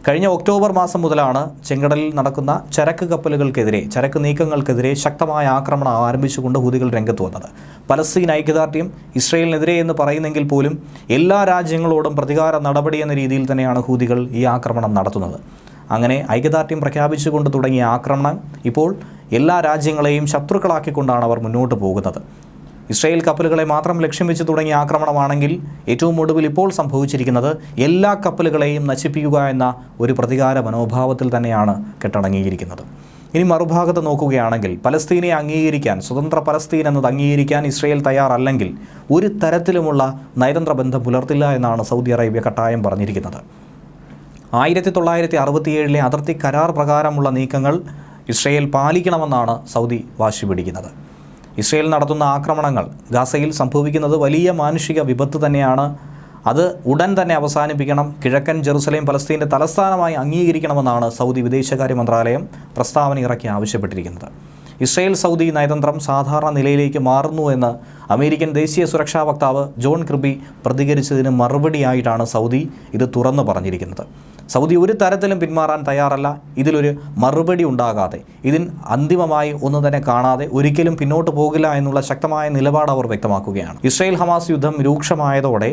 കഴിഞ്ഞ ഒക്ടോബർ മാസം മുതലാണ് ചെങ്കടലിൽ നടക്കുന്ന ചരക്ക് നീക്കങ്ങൾക്കെതിരെ ശക്തമായ ആക്രമണം ആരംഭിച്ചുകൊണ്ട് ഹൂതികൾ രംഗത്ത് വന്നത്. പലസ്തീൻ ഐക്യദാർഢ്യം ഇസ്രയേലിനെതിരെ എന്ന് പറയുന്നെങ്കിൽ പോലും എല്ലാ രാജ്യങ്ങളോടും പ്രതികാര നടപടി എന്ന രീതിയിൽ തന്നെയാണ് ഹൂതികൾ ഈ ആക്രമണം നടത്തുന്നത്. അങ്ങനെ ഐക്യദാർഢ്യം പ്രഖ്യാപിച്ചുകൊണ്ട് തുടങ്ങിയ ആക്രമണം ഇപ്പോൾ എല്ലാ രാജ്യങ്ങളെയും ശത്രുക്കളാക്കിക്കൊണ്ടാണ് അവർ മുന്നോട്ട് പോകുന്നത്. ഇസ്രായേൽ കപ്പലുകളെ മാത്രം ലക്ഷ്യം വെച്ച് തുടങ്ങിയ ആക്രമണമാണെങ്കിൽ ഏറ്റവും ഒടുവിൽ ഇപ്പോൾ സംഭവിച്ചിരിക്കുന്നത് എല്ലാ കപ്പലുകളെയും നശിപ്പിക്കുക എന്ന ഒരു പ്രതികാര മനോഭാവത്തിൽ തന്നെയാണ് കെട്ടടങ്ങിയിരിക്കുന്നത്. ഇനി മറുഭാഗത്ത് നോക്കുകയാണെങ്കിൽ പലസ്തീനെ അംഗീകരിക്കാൻ, സ്വതന്ത്ര പലസ്തീൻ എന്നത് അംഗീകരിക്കാൻ ഇസ്രായേൽ തയ്യാറല്ലെങ്കിൽ ഒരു തരത്തിലുമുള്ള നയതന്ത്ര ബന്ധം പുലർത്തില്ല എന്നാണ് സൗദി അറേബ്യ കട്ടായം പറഞ്ഞിരിക്കുന്നത്. 1967 അതിർത്തി കരാർ പ്രകാരമുള്ള നീക്കങ്ങൾ ഇസ്രായേൽ പാലിക്കണമെന്നാണ് സൗദി വാശി പിടിക്കുന്നത്. ഇസ്രായേൽ നടത്തുന്ന ആക്രമണങ്ങൾ ഗാസയിൽ സംഭവിക്കുന്നത് വലിയ മാനുഷിക വിപത്ത് തന്നെയാണ്. അത് ഉടൻ തന്നെ അവസാനിപ്പിക്കണം. കിഴക്കൻ ജെറുസലേം പലസ്തീൻ്റെ തലസ്ഥാനമായി അംഗീകരിക്കണമെന്നാണ് സൗദി വിദേശകാര്യ മന്ത്രാലയം പ്രസ്താവന ഇറക്കി ആവശ്യപ്പെട്ടിരിക്കുന്നത്. ഇസ്രായേൽ സൗദി നയതന്ത്രം സാധാരണ നിലയിലേക്ക് മാറുന്നു എന്ന് അമേരിക്കൻ ദേശീയ സുരക്ഷാ വക്താവ് ജോൺ കിർബി പ്രതികരിച്ചതിന് മറുപടിയായിട്ടാണ് സൗദി ഇത് തുറന്നു പറഞ്ഞിരിക്കുന്നത്. സൗദി ഒരു തരത്തിലും പിന്മാറാൻ തയ്യാറല്ല. ഇതിലൊരു മറുപടി ഉണ്ടാകാതെ, ഇതിന് അന്തിമമായി ഒന്നും തന്നെ കാണാതെ ഒരിക്കലും പിന്നോട്ട് പോകില്ല എന്നുള്ള ശക്തമായ നിലപാട് അവർ വ്യക്തമാക്കുകയാണ്. ഇസ്രായേൽ ഹമാസ് യുദ്ധം രൂക്ഷമായതോടെ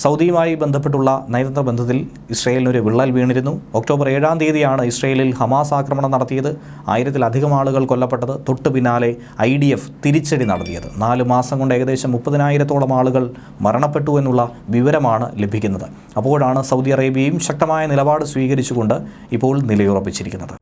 സൗദിയുമായി ബന്ധപ്പെട്ടുള്ള നയതന്ത്ര ബന്ധത്തിൽ ഇസ്രായേലിനൊരു വിള്ളൽ വീണിരുന്നു. ഒക്ടോബർ 7-ാം തീയതിയാണ് ഇസ്രായേലിൽ ഹമാസ് ആക്രമണം നടത്തിയത്. 1000-ലധികം ആളുകൾ കൊല്ലപ്പെട്ടത്. തൊട്ടു പിന്നാലെ IDF തിരിച്ചടി നടത്തിയത്. 4 മാസം കൊണ്ട് ഏകദേശം 30,000-ഓളം ആളുകൾ മരണപ്പെട്ടു എന്നുള്ള വിവരമാണ് ലഭിക്കുന്നത്. അപ്പോഴാണ് സൗദി അറേബ്യയും ശക്തമായ നിലപാട് സ്വീകരിച്ചുകൊണ്ട് ഇപ്പോൾ നിലയുറപ്പിച്ചിരിക്കുന്നത്.